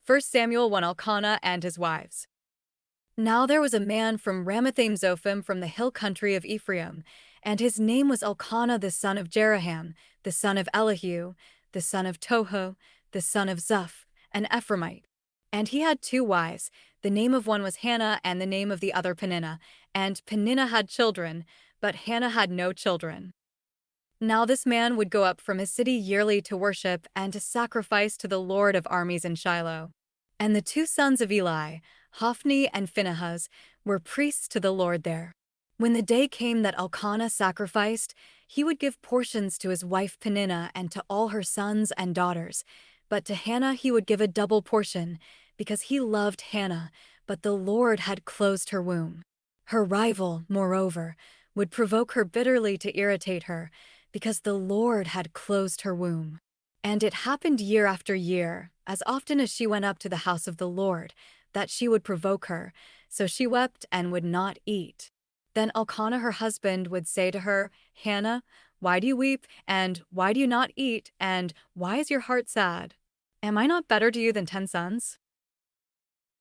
1 Samuel 1 Elkanah and his wives. Now there was a man from Ramathaim Zophim from the hill country of Ephraim, and his name was Elkanah the son of Jeraham, the son of Elihu, the son of Toho, the son of Zuph, an Ephraimite. And he had two wives, the name of one was Hannah and the name of the other Peninnah, and Peninnah had children, but Hannah had no children. Now this man would go up from his city yearly to worship and to sacrifice to the Lord of armies in Shiloh. And the two sons of Eli, Hophni and Phinehas, were priests to the Lord there. When the day came that Elkanah sacrificed, he would give portions to his wife Peninnah and to all her sons and daughters. But to Hannah he would give a double portion, because he loved Hannah, but the Lord had closed her womb. Her rival, moreover, would provoke her bitterly to irritate her, because the Lord had closed her womb. And it happened year after year, as often as she went up to the house of the Lord, that she would provoke her, so she wept and would not eat. Then Elkanah her husband would say to her, Hannah, why do you weep, and why do you not eat, and why is your heart sad? Am I not better to you than 10 sons?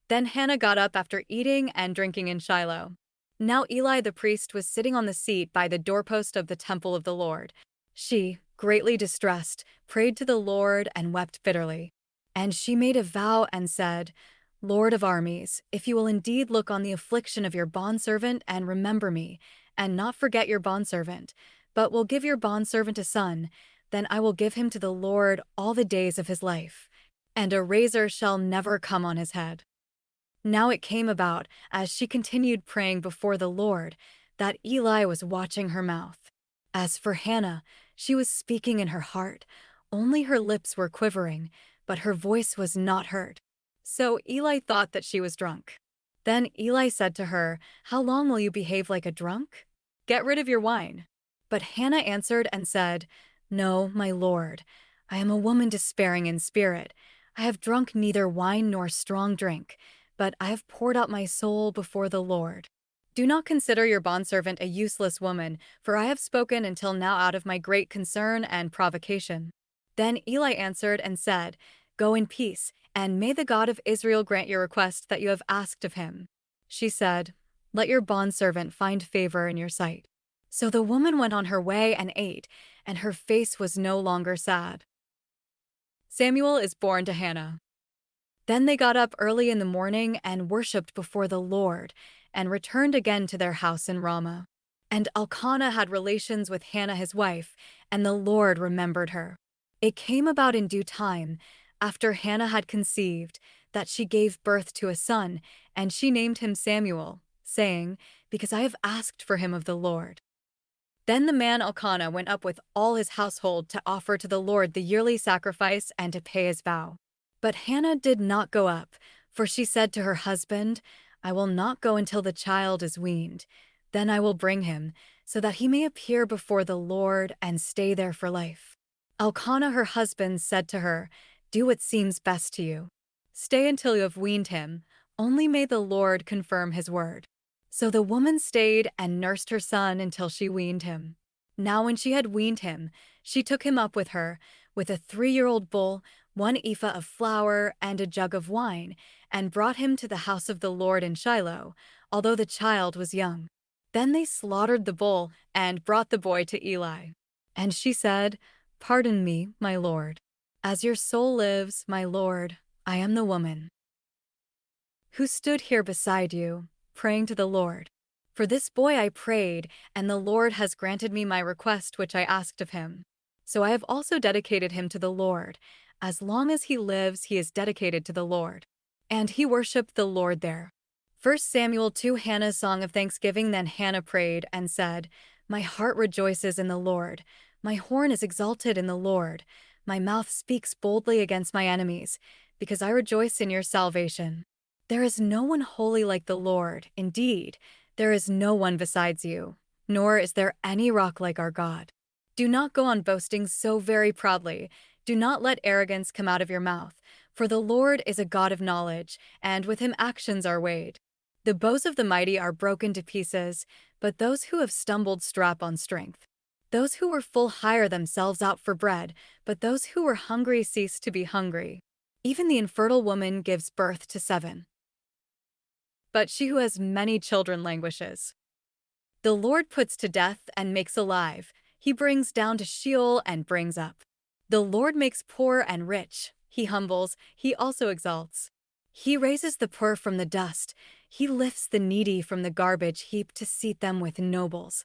Then Hannah got up after eating and drinking in Shiloh. Now Eli the priest was sitting on the seat by the doorpost of the temple of the Lord. She, greatly distressed, prayed to the Lord and wept bitterly. And she made a vow and said, Lord of armies, if you will indeed look on the affliction of your bondservant and remember me, and not forget your bondservant, but will give your bondservant a son, then I will give him to the Lord all the days of his life, and a razor shall never come on his head. Now it came about, as she continued praying before the Lord, that Eli was watching her mouth. As for Hannah, she was speaking in her heart, only her lips were quivering, but her voice was not heard. So Eli thought that she was drunk. Then Eli said to her, How long will you behave like a drunk? Get rid of your wine. But Hannah answered and said, No, my lord, I am a woman despairing in spirit. I have drunk neither wine nor strong drink, but I have poured out my soul before the Lord. Do not consider your bondservant a useless woman, for I have spoken until now out of my great concern and provocation. Then Eli answered and said, Go in peace, and may the God of Israel grant your request that you have asked of him. She said, Let your bondservant find favor in your sight. So the woman went on her way and ate, and her face was no longer sad. Samuel is born to Hannah. Then they got up early in the morning and worshipped before the Lord, and returned again to their house in Ramah. And Elkanah had relations with Hannah his wife, and the Lord remembered her. It came about in due time, after Hannah had conceived, that she gave birth to a son, and she named him Samuel, saying, Because I have asked for him of the Lord. Then the man Elkanah went up with all his household to offer to the Lord the yearly sacrifice and to pay his vow. But Hannah did not go up, for she said to her husband, I will not go until the child is weaned. Then I will bring him, so that he may appear before the Lord and stay there for life. Elkanah her husband said to her, Do what seems best to you. Stay until you have weaned him, only may the Lord confirm his word. So the woman stayed and nursed her son until she weaned him. Now when she had weaned him, she took him up with her, with a 3-year-old bull, 1 ephah of flour, and a jug of wine, and brought him to the house of the Lord in Shiloh, although the child was young. Then they slaughtered the bull and brought the boy to Eli. And she said, Pardon me, my lord. As your soul lives, my lord, I am the woman who stood here beside you, praying to the Lord. For this boy I prayed, and the Lord has granted me my request which I asked of him. So I have also dedicated him to the Lord. As long as he lives, he is dedicated to the Lord. And he worshipped the Lord there. 1 Samuel 2 Hannah's song of thanksgiving. Then Hannah prayed and said, My heart rejoices in the Lord. My horn is exalted in the Lord. My mouth speaks boldly against my enemies, because I rejoice in your salvation. There is no one holy like the Lord. Indeed, there is no one besides you, nor is there any rock like our God. Do not go on boasting so very proudly. Do not let arrogance come out of your mouth, for the Lord is a God of knowledge, and with him actions are weighed. The bows of the mighty are broken to pieces, but those who have stumbled strap on strength. Those who were full hire themselves out for bread, but those who were hungry cease to be hungry. Even the infertile woman gives birth to 7. But she who has many children languishes. The Lord puts to death and makes alive. He brings down to Sheol and brings up. The Lord makes poor and rich. He humbles, he also exalts. He raises the poor from the dust. He lifts the needy from the garbage heap to seat them with nobles.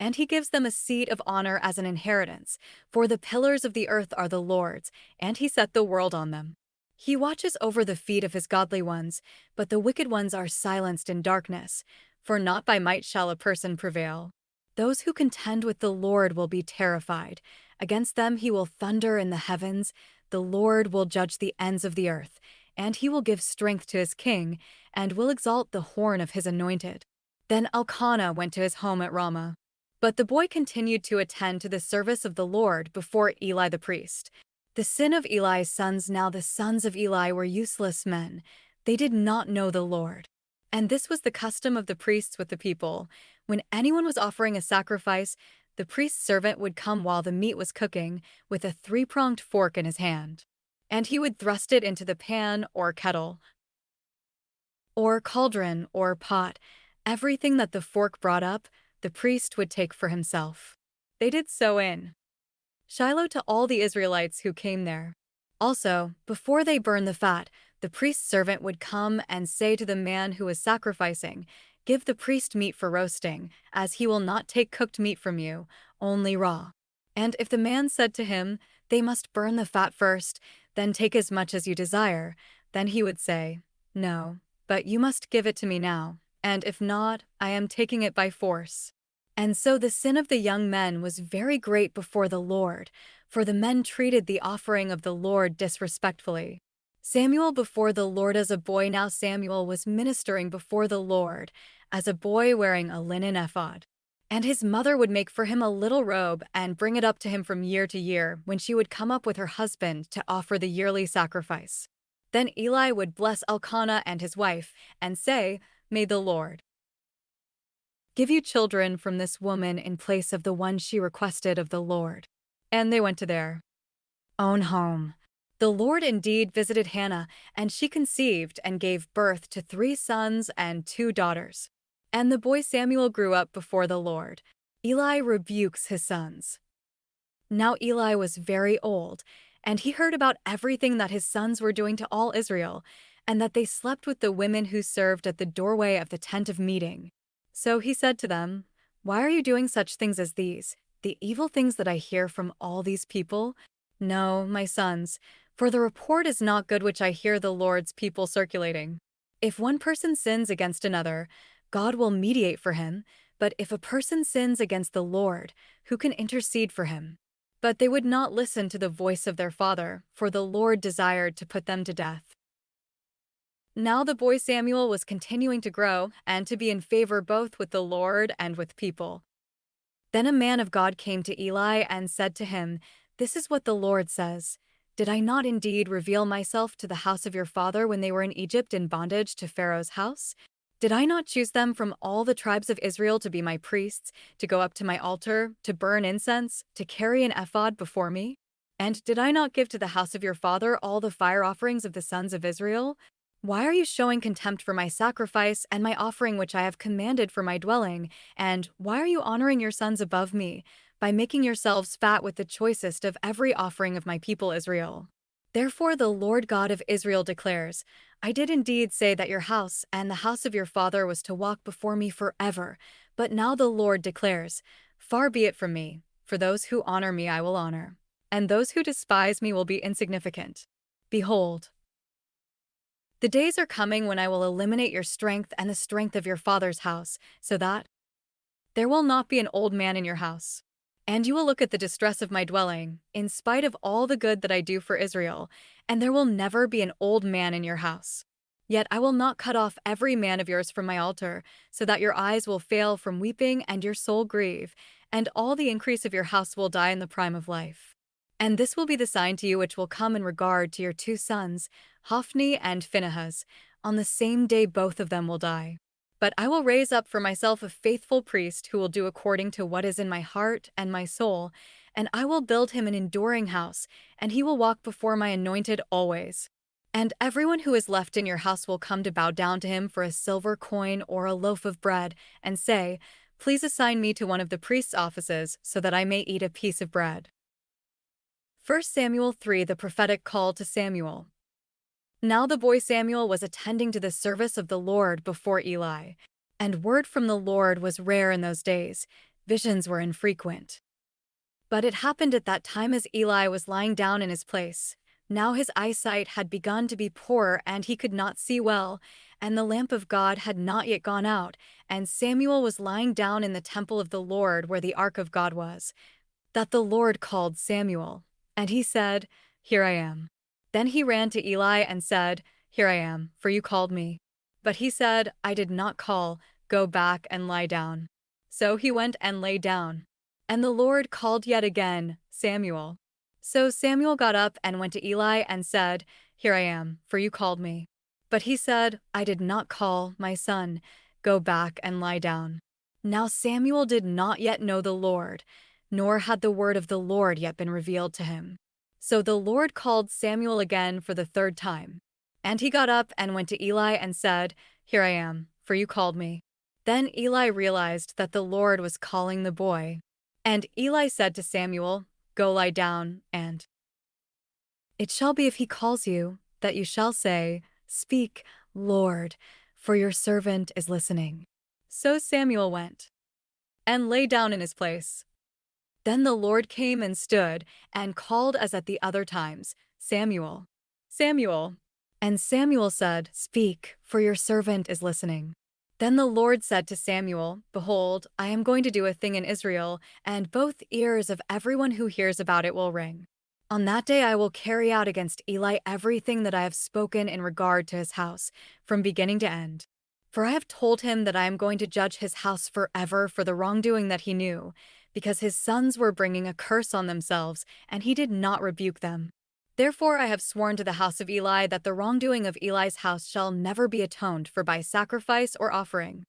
And he gives them a seat of honor as an inheritance, for the pillars of the earth are the Lord's, and he set the world on them. He watches over the feet of his godly ones, but the wicked ones are silenced in darkness, for not by might shall a person prevail. Those who contend with the Lord will be terrified. Against them he will thunder in the heavens. The Lord will judge the ends of the earth, and he will give strength to his king, and will exalt the horn of his anointed. Then Elkanah went to his home at Ramah. But the boy continued to attend to the service of the Lord before Eli the priest. The sin of Eli's sons. Now the sons of Eli were useless men. They did not know the Lord. And this was the custom of the priests with the people. When anyone was offering a sacrifice, the priest's servant would come while the meat was cooking with a 3-pronged fork in his hand. And he would thrust it into the pan or kettle, or cauldron or pot. Everything that the fork brought up, the priest would take for himself. They did so in Shiloh to all the Israelites who came there. Also, before they burned the fat, the priest's servant would come and say to the man who was sacrificing, "Give the priest meat for roasting, as he will not take cooked meat from you, only raw." And if the man said to him, "They must burn the fat first, then take as much as you desire," then he would say, "No, but you must give it to me now, and if not, I am taking it by force." And so the sin of the young men was very great before the Lord, for the men treated the offering of the Lord disrespectfully. Samuel before the Lord as a boy. Now Samuel was ministering before the Lord as a boy wearing a linen ephod. And his mother would make for him a little robe and bring it up to him from year to year when she would come up with her husband to offer the yearly sacrifice. Then Eli would bless Elkanah and his wife and say, "May the Lord give you children from this woman in place of the one she requested of the Lord." And they went to their own home. The Lord indeed visited Hannah, and she conceived and gave birth to 3 sons and 2 daughters. And the boy Samuel grew up before the Lord. Eli rebukes his sons. Now Eli was very old, and he heard about everything that his sons were doing to all Israel, and that they slept with the women who served at the doorway of the tent of meeting. So he said to them, "Why are you doing such things as these, the evil things that I hear from all these people? No, my sons, for the report is not good which I hear the Lord's people circulating. If one person sins against another, God will mediate for him, but if a person sins against the Lord, who can intercede for him?" But they would not listen to the voice of their father, for the Lord desired to put them to death. Now the boy Samuel was continuing to grow and to be in favor both with the Lord and with people. Then a man of God came to Eli and said to him, "This is what the Lord says. Did I not indeed reveal myself to the house of your father when they were in Egypt in bondage to Pharaoh's house? Did I not choose them from all the tribes of Israel to be my priests, to go up to my altar, to burn incense, to carry an ephod before me? And did I not give to the house of your father all the fire offerings of the sons of Israel? Why are you showing contempt for my sacrifice and my offering which I have commanded for my dwelling? And why are you honoring your sons above me, by making yourselves fat with the choicest of every offering of my people Israel? Therefore the Lord God of Israel declares, I did indeed say that your house and the house of your father was to walk before me forever, but now the Lord declares, far be it from me, for those who honor me I will honor, and those who despise me will be insignificant. Behold, the days are coming when I will eliminate your strength and the strength of your father's house, so that there will not be an old man in your house. And you will look at the distress of my dwelling, in spite of all the good that I do for Israel, and there will never be an old man in your house. Yet I will not cut off every man of yours from my altar, so that your eyes will fail from weeping and your soul grieve, and all the increase of your house will die in the prime of life. And this will be the sign to you which will come in regard to your 2 sons, Hophni and Phinehas. On the same day both of them will die. But I will raise up for myself a faithful priest who will do according to what is in my heart and my soul, and I will build him an enduring house, and he will walk before my anointed always. And everyone who is left in your house will come to bow down to him for a silver coin or a loaf of bread, and say, 'Please assign me to one of the priest's offices so that I may eat a piece of bread.'" 1 Samuel 3, the prophetic call to Samuel. Now the boy Samuel was attending to the service of the Lord before Eli, and word from the Lord was rare in those days. Visions were infrequent. But it happened at that time as Eli was lying down in his place. Now his eyesight had begun to be poor, and he could not see well, and the lamp of God had not yet gone out, and Samuel was lying down in the temple of the Lord where the ark of God was, that the Lord called Samuel. And he said, "Here I am." Then he ran to Eli and said, "Here I am, for you called me." But he said, "I did not call, go back and lie down." So he went and lay down. And the Lord called yet again, "Samuel." So Samuel got up and went to Eli and said, "Here I am, for you called me." But he said, "I did not call, my son, go back and lie down." Now Samuel did not yet know the Lord, nor had the word of the Lord yet been revealed to him. So the Lord called Samuel again for the third time. And he got up and went to Eli and said, "Here I am, for you called me." Then Eli realized that the Lord was calling the boy. And Eli said to Samuel, "Go lie down, and it shall be if he calls you, that you shall say, 'Speak, Lord, for your servant is listening.'" So Samuel went and lay down in his place. Then the Lord came and stood and called as at the other times, "Samuel, Samuel." And Samuel said, "Speak, for your servant is listening." Then the Lord said to Samuel, "Behold, I am going to do a thing in Israel, and both ears of everyone who hears about it will ring. On that day I will carry out against Eli everything that I have spoken in regard to his house, from beginning to end. For I have told him that I am going to judge his house forever for the wrongdoing that he knew, because his sons were bringing a curse on themselves, and he did not rebuke them. Therefore I have sworn to the house of Eli that the wrongdoing of Eli's house shall never be atoned for by sacrifice or offering."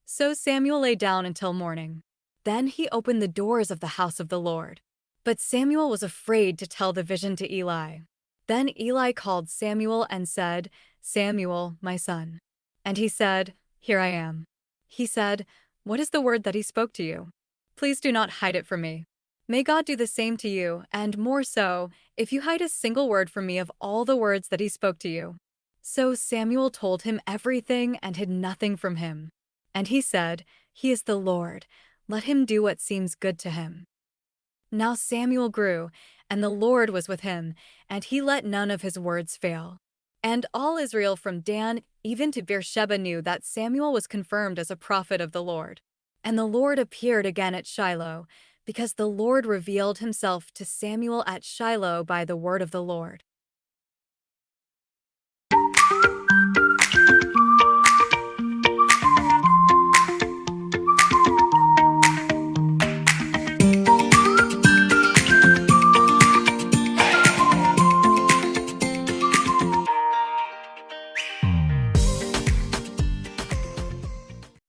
So Samuel lay down until morning. Then he opened the doors of the house of the Lord. But Samuel was afraid to tell the vision to Eli. Then Eli called Samuel and said, "Samuel, my son." And he said, "Here I am." He said, "What is the word that he spoke to you? Please do not hide it from me. May God do the same to you, and more so, if you hide a single word from me of all the words that he spoke to you." So Samuel told him everything and hid nothing from him. And he said, "He is the Lord. Let him do what seems good to him." Now Samuel grew, and the Lord was with him, and he let none of his words fail. And all Israel from Dan even to Beersheba knew that Samuel was confirmed as a prophet of the Lord. And the Lord appeared again at Shiloh, because the Lord revealed himself to Samuel at Shiloh by the word of the Lord.